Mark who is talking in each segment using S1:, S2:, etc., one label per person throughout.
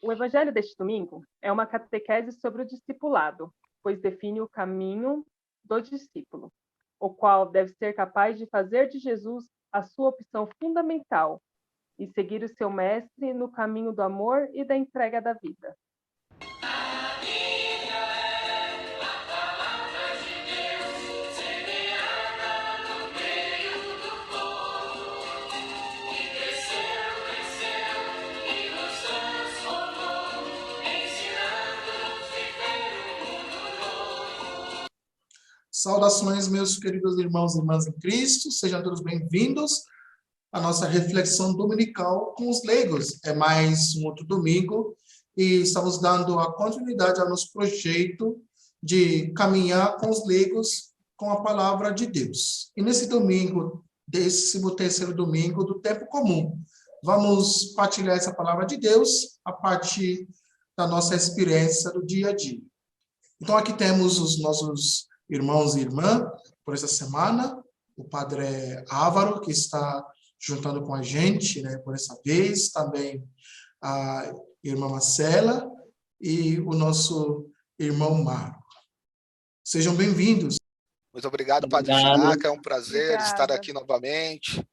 S1: O evangelho deste domingo é uma catequese sobre o discipulado, pois define o caminho do discípulo, o qual deve ser capaz de fazer de Jesus a sua opção fundamental e seguir o seu mestre no caminho do amor e da entrega da vida.
S2: Saudações, meus queridos irmãos e irmãs em Cristo, sejam todos bem-vindos à nossa reflexão dominical com os leigos. É mais um outro domingo e estamos dando a continuidade ao nosso projeto de caminhar com os leigos com a palavra de Deus. E nesse domingo, 13º domingo do tempo comum, vamos partilhar essa palavra de Deus a partir da nossa experiência do dia a dia. Então, aqui temos os nossos irmãos e irmãs por essa semana, o Padre Álvaro, que está juntando com a gente, né, por essa vez, também a irmã Marcela e o nosso irmão Marco. Sejam bem-vindos.
S3: Muito obrigado, Padre Chinaca, é um prazer estar aqui novamente.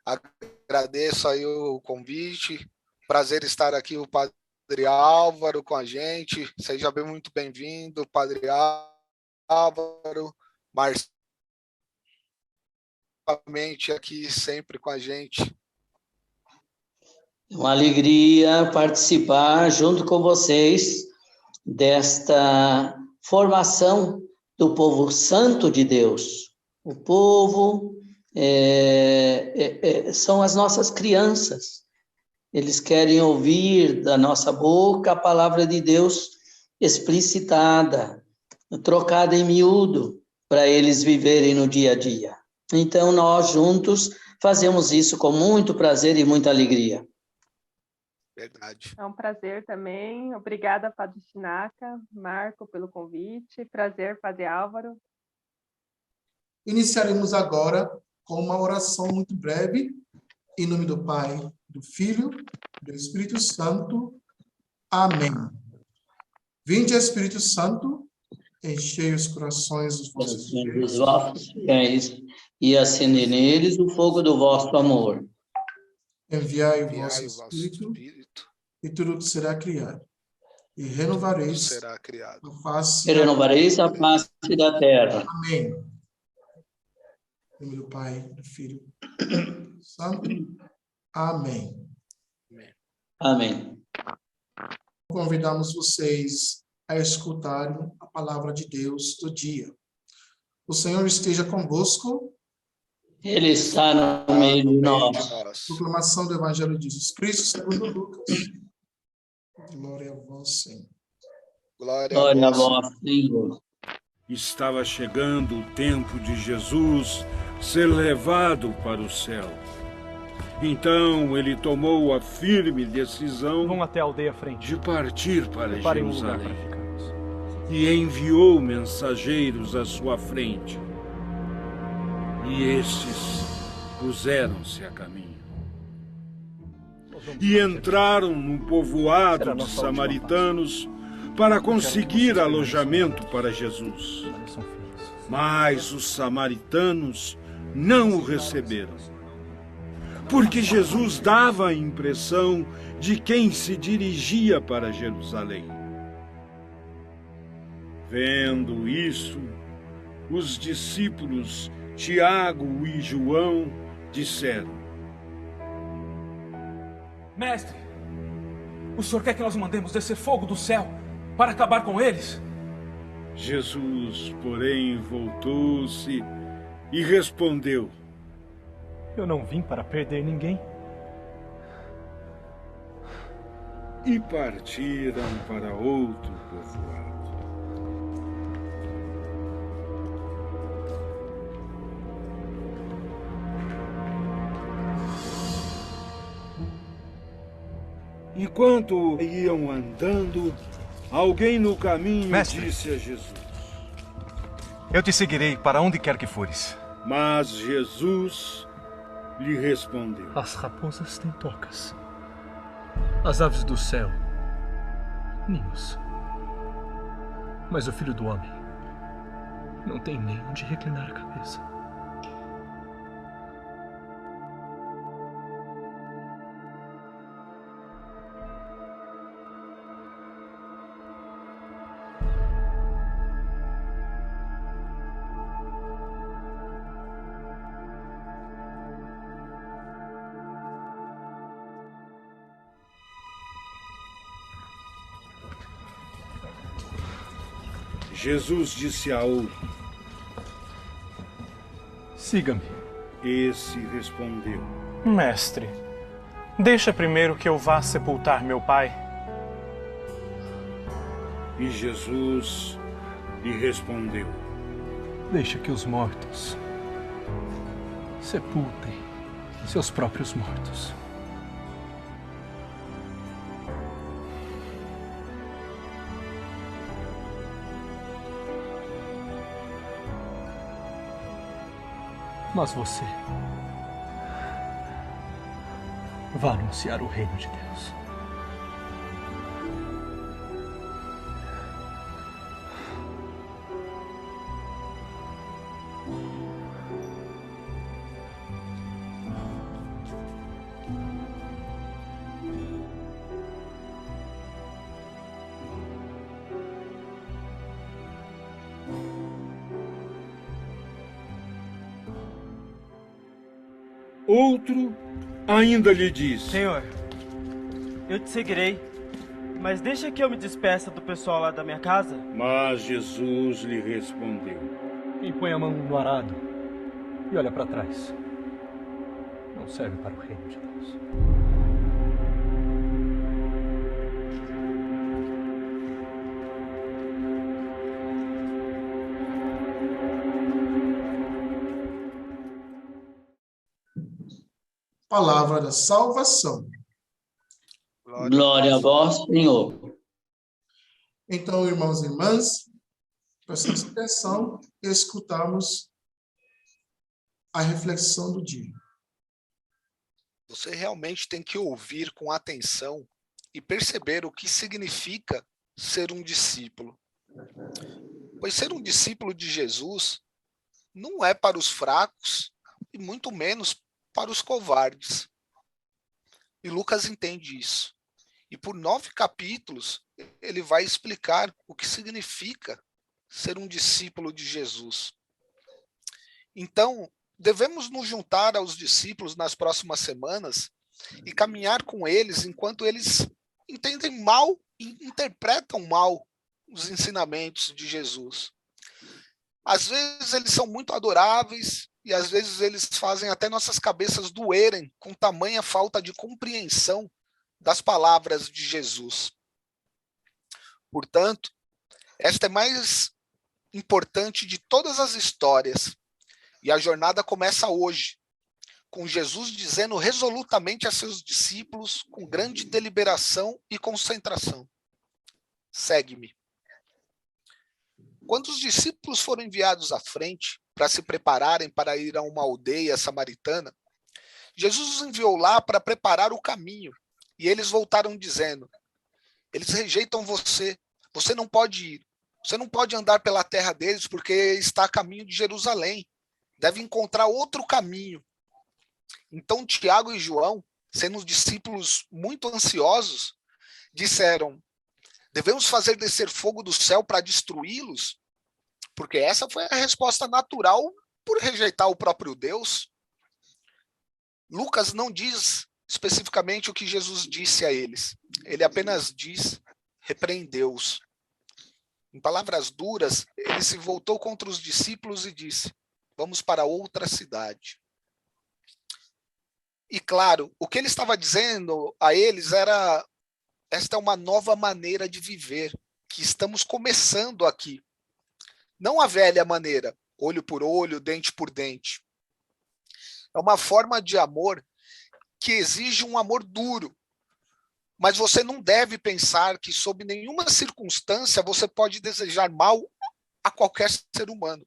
S3: Agradeço aí o convite, prazer estar aqui o Padre Álvaro com a gente, seja muito bem-vindo, Padre Álvaro, Marcelo, aqui sempre com a gente.
S4: É uma alegria participar junto com vocês desta formação do povo santo de Deus. O povo são as nossas crianças. Eles querem ouvir da nossa boca a palavra de Deus explicitada, trocada em miúdo, para eles viverem no dia a dia. Então, nós juntos fazemos isso com muito prazer e muita alegria.
S3: Verdade.
S1: É um prazer também. Obrigada, Padre Chinaca, Marco, pelo convite. Prazer, Padre Álvaro.
S2: Iniciaremos agora com uma oração muito breve, em nome do Pai, do Filho, do Espírito Santo. Amém. Vinde, Espírito Santo, enchei os corações dos vossos
S4: fiéis e acendei neles o fogo do vosso amor.
S2: Enviai o vosso Espírito, e tudo será criado. E renovareis
S3: a
S4: face da terra.
S2: Amém. Em nome do Pai, do Filho, do Santo. Amém.
S4: Amém.
S2: Convidamos vocês a escutarem a palavra de Deus do dia. O Senhor esteja convosco.
S4: Ele está no meio de nós.
S2: Proclamação do Evangelho de Jesus Cristo segundo Lucas. Glória a vós, Senhor.
S4: Glória a vós, Senhor.
S5: Estava chegando o tempo de Jesus ser levado para o céu. Então ele tomou a firme decisão
S6: Vão até a aldeia frente.
S5: de partir para
S6: Preparem um lugar
S5: Jerusalém.
S6: para ficarmos.
S5: E enviou mensageiros à sua frente. E estes puseram-se a caminho. E entraram no povoado de samaritanos para conseguir alojamento para Jesus. Mas os samaritanos não o receberam, porque Jesus dava a impressão de quem se dirigia para Jerusalém. Vendo isso, os discípulos Tiago e João disseram:
S6: Mestre, o senhor quer que nós mandemos descer fogo do céu para acabar com eles?
S5: Jesus, porém, voltou-se e respondeu:
S6: Eu não vim para perder ninguém.
S5: E partiram para outro povoado. Enquanto iam andando, alguém no caminho
S6: Mestre,
S5: disse a Jesus:
S6: eu te seguirei para onde quer que fores.
S5: Mas Jesus lhe respondeu:
S6: As raposas têm tocas. As aves do céu
S7: ninhos. Mas o Filho do Homem não tem nem onde reclinar a cabeça.
S5: Jesus disse a outro:
S7: siga-me.
S5: Esse respondeu:
S8: Mestre, deixa primeiro que eu vá sepultar meu pai.
S5: E Jesus lhe respondeu:
S7: deixa que os mortos sepultem seus próprios mortos. Mas você vá anunciar o reino de Deus.
S5: Outro ainda lhe disse:
S9: Senhor, eu te seguirei, mas deixa que eu me despeça do pessoal lá da minha casa.
S5: Mas Jesus lhe respondeu:
S7: quem põe a mão no arado e olha para trás não serve para o reino de Deus.
S2: Palavra da salvação.
S4: Glória a vós, Senhor.
S2: Então, irmãos e irmãs, prestamos atenção e escutamos a reflexão do dia.
S3: Você realmente tem que ouvir com atenção e perceber o que significa ser um discípulo. Pois ser um discípulo de Jesus não é para os fracos e muito menos para os covardes. E Lucas entende isso. E por 9 capítulos, ele vai explicar o que significa ser um discípulo de Jesus. Então, devemos nos juntar aos discípulos nas próximas semanas e caminhar com eles enquanto eles entendem mal e interpretam mal os ensinamentos de Jesus. Às vezes eles são muito adoráveis e às vezes eles fazem até nossas cabeças doerem com tamanha falta de compreensão das palavras de Jesus. Portanto, esta é mais importante de todas as histórias. E a jornada começa hoje, com Jesus dizendo resolutamente a seus discípulos, com grande deliberação e concentração: segue-me. Quando os discípulos foram enviados à frente para se prepararem para ir a uma aldeia samaritana, Jesus os enviou lá para preparar o caminho. E eles voltaram dizendo: eles rejeitam você, você não pode ir, você não pode andar pela terra deles porque está a caminho de Jerusalém, deve encontrar outro caminho. Então Tiago e João, sendo discípulos muito ansiosos, disseram: devemos fazer descer fogo do céu para destruí-los? Porque essa foi a resposta natural por rejeitar o próprio Deus. Lucas não diz especificamente o que Jesus disse a eles. Ele apenas diz: repreendeu-os. Em palavras duras, ele se voltou contra os discípulos e disse: vamos para outra cidade. E claro, o que ele estava dizendo a eles era: esta é uma nova maneira de viver, que estamos começando aqui. Não a velha maneira, olho por olho, dente por dente. É uma forma de amor que exige um amor duro. Mas você não deve pensar que, sob nenhuma circunstância, você pode desejar mal a qualquer ser humano.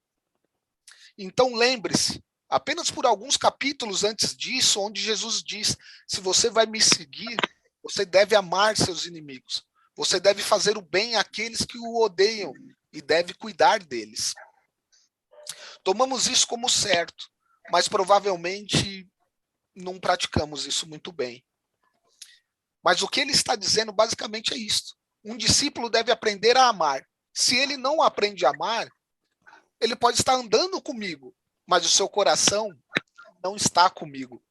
S3: Então lembre-se, apenas por alguns capítulos antes disso, onde Jesus diz: se você vai me seguir, você deve amar seus inimigos. Você deve fazer o bem àqueles que o odeiam e deve cuidar deles. Tomamos isso como certo, mas provavelmente não praticamos isso muito bem. Mas o que ele está dizendo basicamente é isto. Um discípulo deve aprender a amar. Se ele não aprende a amar, ele pode estar andando comigo, mas o seu coração não está comigo.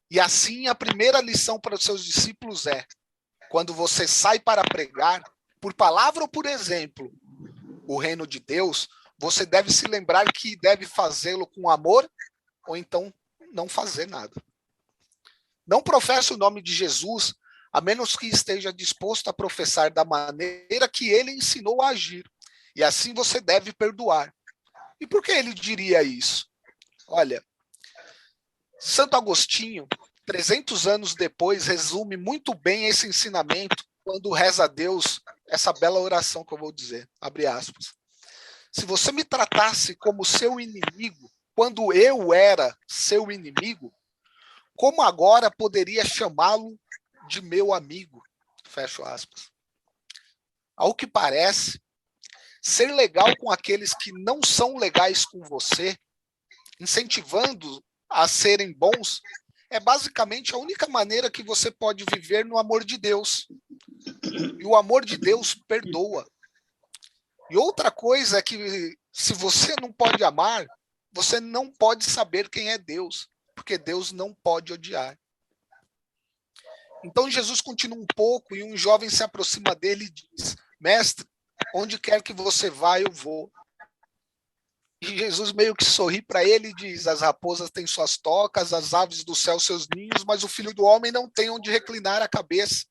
S3: E assim a primeira lição para os seus discípulos é: quando você sai para pregar, por palavra ou por exemplo, o reino de Deus, você deve se lembrar que deve fazê-lo com amor ou então não fazer nada. Não professe o nome de Jesus a menos que esteja disposto a professar da maneira que ele ensinou a agir. E assim você deve perdoar. E por que ele diria isso? Olha, Santo Agostinho, 300 anos depois, resume muito bem esse ensinamento quando reza a Deus essa bela oração que eu vou dizer. Abre aspas. Se você me tratasse como seu inimigo, quando eu era seu inimigo, como agora poderia chamá-lo de meu amigo? Fecho aspas. Ao que parece, ser legal com aqueles que não são legais com você, incentivando a serem bons, é basicamente a única maneira que você pode viver no amor de Deus. E o amor de Deus perdoa. E outra coisa é que se você não pode amar, você não pode saber quem é Deus, porque Deus não pode odiar. Então Jesus continua um pouco e um jovem se aproxima dele e diz: mestre, onde quer que você vá, eu vou. E Jesus meio que sorri para ele e diz: as raposas têm suas tocas, as aves do céu seus ninhos, mas o filho do homem não tem onde reclinar a cabeça.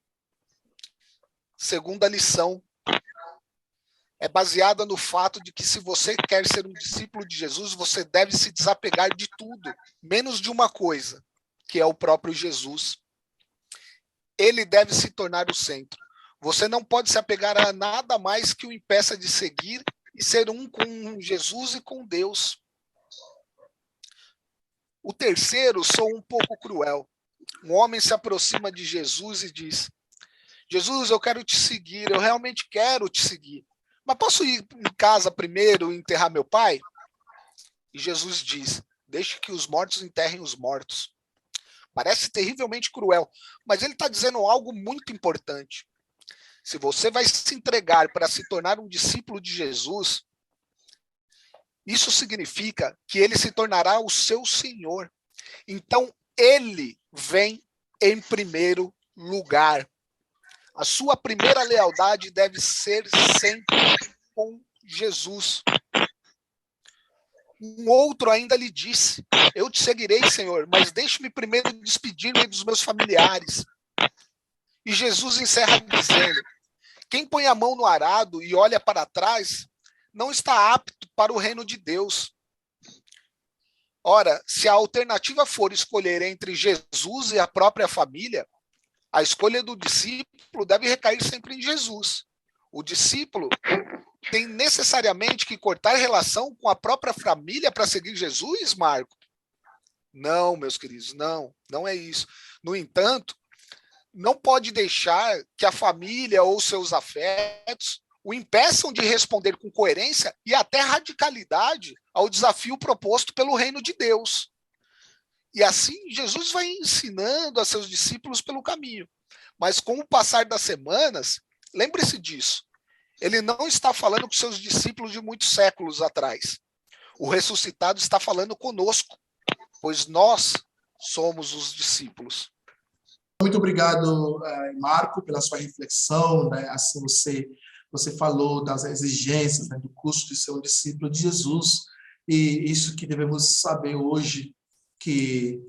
S3: Segunda lição é baseada no fato de que se você quer ser um discípulo de Jesus, você deve se desapegar de tudo, menos de uma coisa, que é o próprio Jesus. Ele deve se tornar o centro. Você não pode se apegar a nada mais que o impeça de seguir e ser um com Jesus e com Deus. O terceiro, sou um pouco cruel. Um homem se aproxima de Jesus e diz: Jesus, eu quero te seguir, eu realmente quero te seguir. Mas posso ir em casa primeiro e enterrar meu pai? E Jesus diz: deixe que os mortos enterrem os mortos. Parece terrivelmente cruel, mas ele está dizendo algo muito importante. Se você vai se entregar para se tornar um discípulo de Jesus, isso significa que ele se tornará o seu Senhor. Então, ele vem em primeiro lugar. A sua primeira lealdade deve ser sempre com Jesus. Um outro ainda lhe disse: eu te seguirei, Senhor, mas deixe-me primeiro despedir-me dos meus familiares. E Jesus encerra dizendo: quem põe a mão no arado e olha para trás, não está apto para o reino de Deus. Ora, se a alternativa for escolher entre Jesus e a própria família, a escolha do discípulo deve recair sempre em Jesus. O discípulo tem necessariamente que cortar relação com a própria família para seguir Jesus, Marco? Não, meus queridos, não é isso. No entanto, não pode deixar que a família ou seus afetos o impeçam de responder com coerência e até radicalidade ao desafio proposto pelo reino de Deus. E assim, Jesus vai ensinando a seus discípulos pelo caminho. Mas com o passar das semanas, lembre-se disso, ele não está falando com seus discípulos de muitos séculos atrás. O ressuscitado está falando conosco, pois nós somos os discípulos.
S2: Muito obrigado, Marco, pela sua reflexão, né? Assim você falou das exigências, né, do custo de ser um discípulo de Jesus, e isso que devemos saber hoje, que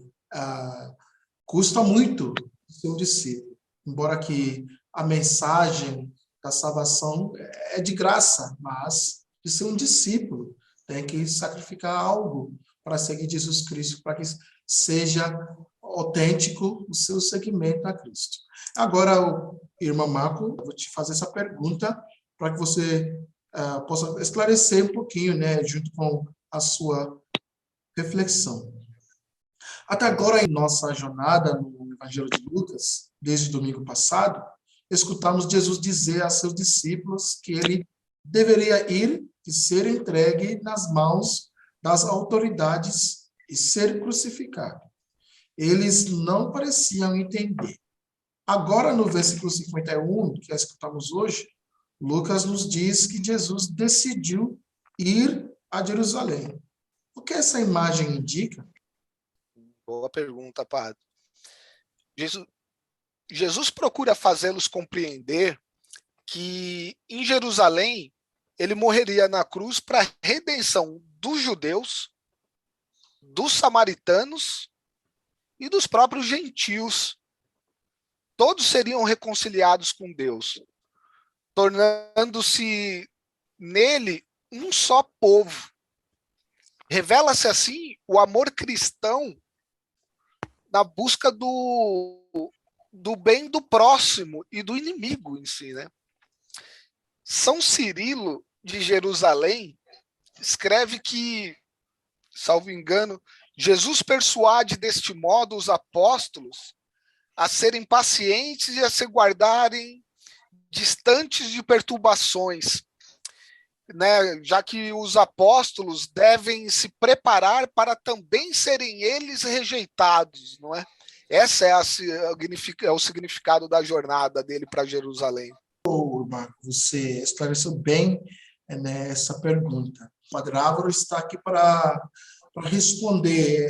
S2: custa muito ser um discípulo, embora que a mensagem da salvação é de graça, mas de ser um discípulo tem que sacrificar algo para seguir Jesus Cristo, para que seja autêntico o seu seguimento a Cristo. Agora, irmã Marco, eu vou te fazer essa pergunta para que você possa esclarecer um pouquinho, né, junto com a sua reflexão. Até agora, em nossa jornada no Evangelho de Lucas, desde o domingo passado, escutamos Jesus dizer a seus discípulos que ele deveria ir e ser entregue nas mãos das autoridades e ser crucificado. Eles não pareciam entender. Agora, no versículo 51, que escutamos hoje, Lucas nos diz que Jesus decidiu ir a Jerusalém. O que essa imagem indica?
S3: Boa pergunta, padre. Jesus procura fazê-los compreender que em Jerusalém ele morreria na cruz para a redenção dos judeus, dos samaritanos e dos próprios gentios. Todos seriam reconciliados com Deus, tornando-se nele um só povo. Revela-se assim o amor cristão na busca do bem do próximo e do inimigo em si, né? São Cirilo de Jerusalém escreve que, salvo engano, Jesus persuade deste modo os apóstolos a serem pacientes e a se guardarem distantes de perturbações, né? Já que os apóstolos devem se preparar para também serem eles rejeitados, não é? Esse é o significado da jornada dele para Jerusalém.
S2: Marco, você esclareceu bem, né, essa pergunta. O Padre Álvaro está aqui para responder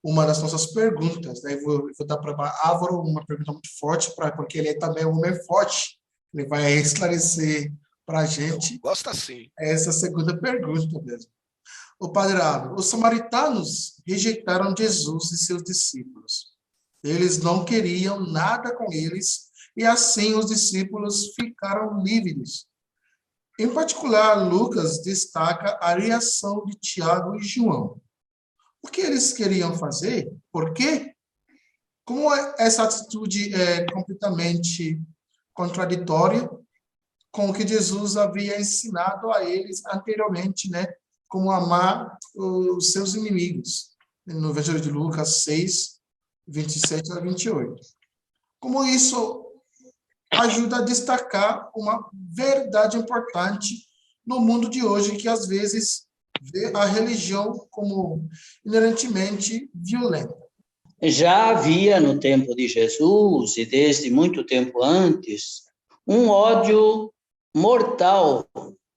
S2: uma das nossas perguntas. Né? Vou dar para o Álvaro uma pergunta muito forte, porque ele também é um homem forte. Ele vai esclarecer para a gente.
S3: Gosta sim.
S2: Essa segunda pergunta mesmo. O Padre Álvaro, os samaritanos rejeitaram Jesus e seus discípulos. Eles não queriam nada com eles, e assim os discípulos ficaram lívidos. Em particular, Lucas destaca a reação de Tiago e João. O que eles queriam fazer? Por quê? Como essa atitude é completamente contraditória com o que Jesus havia ensinado a eles anteriormente, né? Como amar os seus inimigos, no Evangelho de Lucas 6, 27 a 28. Como isso ajuda a destacar uma verdade importante no mundo de hoje, que às vezes vê a religião como inerentemente violenta.
S4: Já havia no tempo de Jesus, e desde muito tempo antes, um ódio mortal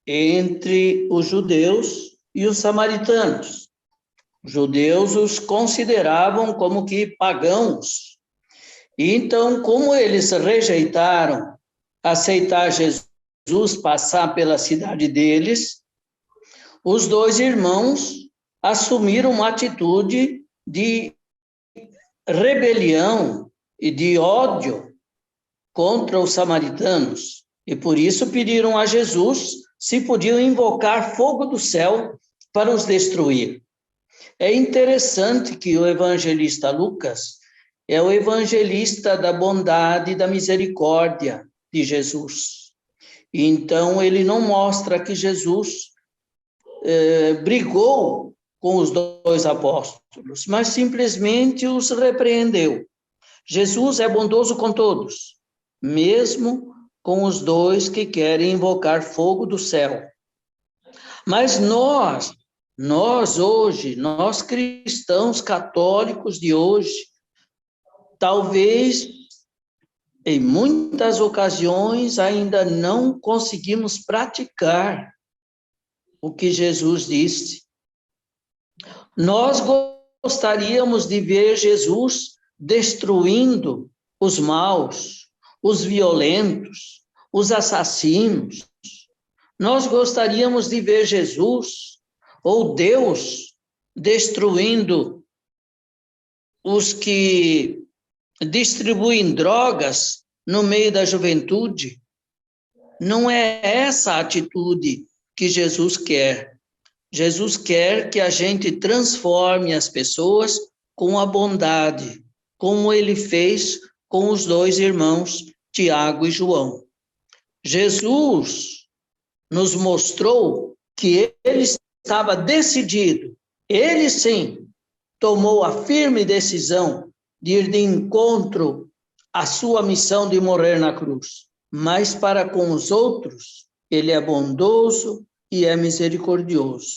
S4: entre os judeus e os samaritanos. Os judeus os consideravam como que pagãos. Então, como eles rejeitaram aceitar Jesus passar pela cidade deles, os dois irmãos assumiram uma atitude de rebelião e de ódio contra os samaritanos. E por isso pediram a Jesus se podiam invocar fogo do céu para os destruir. É interessante que o evangelista Lucas é o evangelista da bondade e da misericórdia de Jesus. Então, ele não mostra que Jesus brigou com os dois apóstolos, mas simplesmente os repreendeu. Jesus é bondoso com todos, mesmo com os dois que querem invocar fogo do céu. Mas nós hoje, nós cristãos católicos de hoje, talvez, em muitas ocasiões, ainda não conseguimos praticar o que Jesus disse. Nós gostaríamos de ver Jesus destruindo os maus, os violentos, os assassinos. Nós gostaríamos de ver Jesus, ou Deus, destruindo os que distribuem drogas no meio da juventude. Não é essa a atitude que Jesus quer. Jesus quer que a gente transforme as pessoas com a bondade, como ele fez com os dois irmãos, Tiago e João. Jesus nos mostrou que ele estava decidido. Ele, sim, tomou a firme decisão de ir de encontro a sua missão de morrer na cruz, mas para com os outros, ele é bondoso e é misericordioso.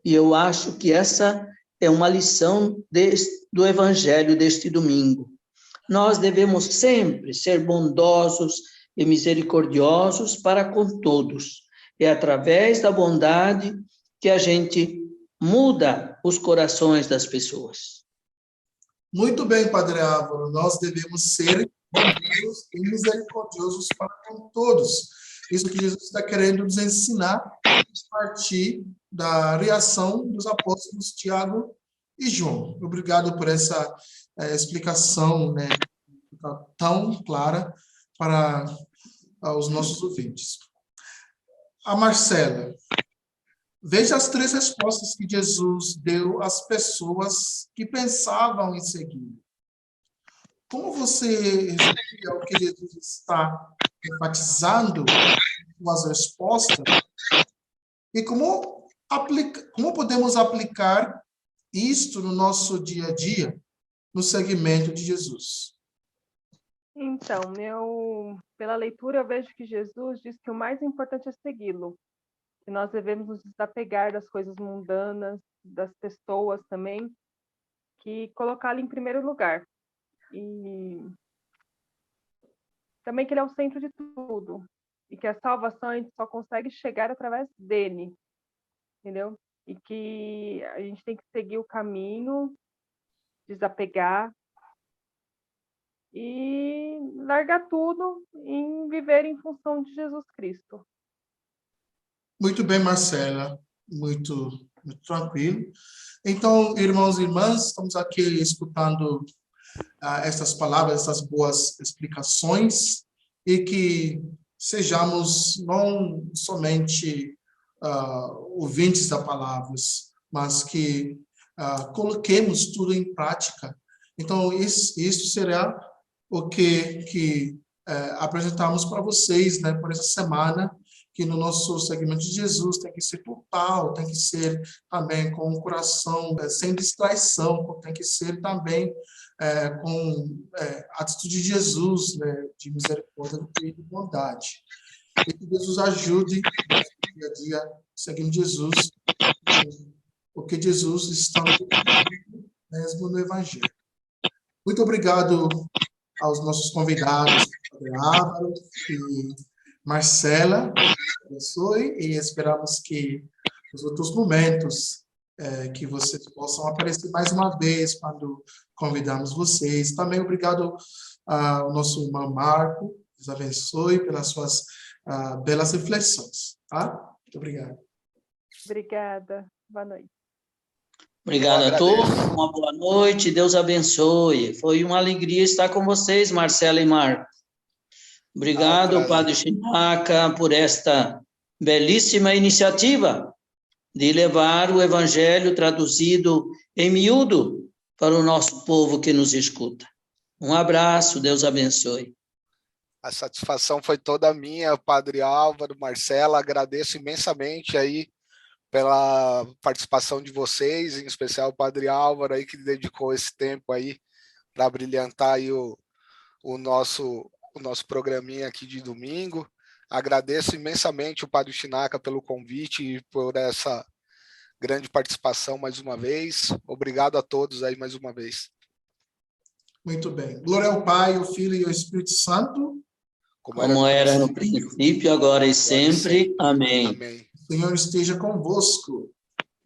S4: E eu acho que essa é uma lição do Evangelho deste domingo. Nós devemos sempre ser bondosos e misericordiosos para com todos. É através da bondade que a gente muda os corações das pessoas.
S2: Muito bem, Padre Álvaro, nós devemos ser bondosos e misericordiosos para com todos. Isso que Jesus está querendo nos ensinar a partir da reação dos apóstolos Tiago e João. Obrigado por essa explicação, né, tão clara para os nossos ouvintes. A Marcela, veja as 3 respostas que Jesus deu às pessoas que pensavam em seguir. Como você responde ao que Jesus está enfatizando com as respostas? E como podemos aplicar isto no nosso dia a dia, no segmento de Jesus?
S1: Então, pela leitura, eu vejo que Jesus diz que o mais importante é segui-lo, que nós devemos nos desapegar das coisas mundanas, das pessoas também, que colocá-lo em primeiro lugar. E também que ele é o centro de tudo, e que a salvação a gente só consegue chegar através dele, entendeu? E que a gente tem que seguir o caminho, desapegar, e largar tudo em viver em função de Jesus Cristo.
S2: Muito bem, Marcela. Muito tranquilo. Então, irmãos e irmãs, estamos aqui escutando essas palavras, essas boas explicações, e que sejamos não somente ouvintes das palavras, mas que coloquemos tudo em prática. Então, isso será o que apresentamos para vocês, né, por essa semana, que no nosso segmento de Jesus tem que ser total, tem que ser também com o coração sem distraição, tem que ser também com a atitude de Jesus, né, de misericórdia e de bondade. E que Deus ajude no dia a dia, seguindo Jesus, porque Jesus está mesmo no Evangelho. Muito obrigado aos nossos convidados, Padre Álvaro e Marcela, abençoe, e esperamos que nos outros momentos que vocês possam aparecer mais uma vez quando convidamos vocês. Também obrigado ao nosso irmão Marco, Deus abençoe pelas suas belas reflexões. Tá? Muito obrigado.
S1: Obrigada. Boa noite.
S4: Obrigado a todos, uma boa noite, Deus abençoe. Foi uma alegria estar com vocês, Marcela e Marco. Obrigado, Padre Chinaca, por esta belíssima iniciativa de levar o Evangelho traduzido em miúdo para o nosso povo que nos escuta. Um abraço, Deus abençoe.
S3: A satisfação foi toda minha, Padre Álvaro, Marcela, agradeço imensamente aí pela participação de vocês, em especial o Padre Álvaro aí que dedicou esse tempo aí para brilhantar aí o nosso programinha aqui de domingo. Agradeço imensamente o Padre Chinaca pelo convite e por essa grande participação mais uma vez. Obrigado a todos aí mais uma vez.
S2: Muito bem. Glória ao Pai, ao Filho e ao Espírito Santo.
S4: Como era no princípio, agora e sempre. Amém.
S2: Amém. O Senhor esteja convosco.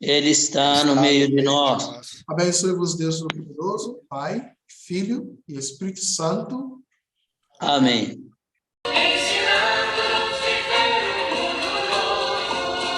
S4: Ele está no meio de nós.
S2: Abençoe-vos, Deus Todo-Poderoso, Pai, Filho e Espírito Santo.
S4: Amém.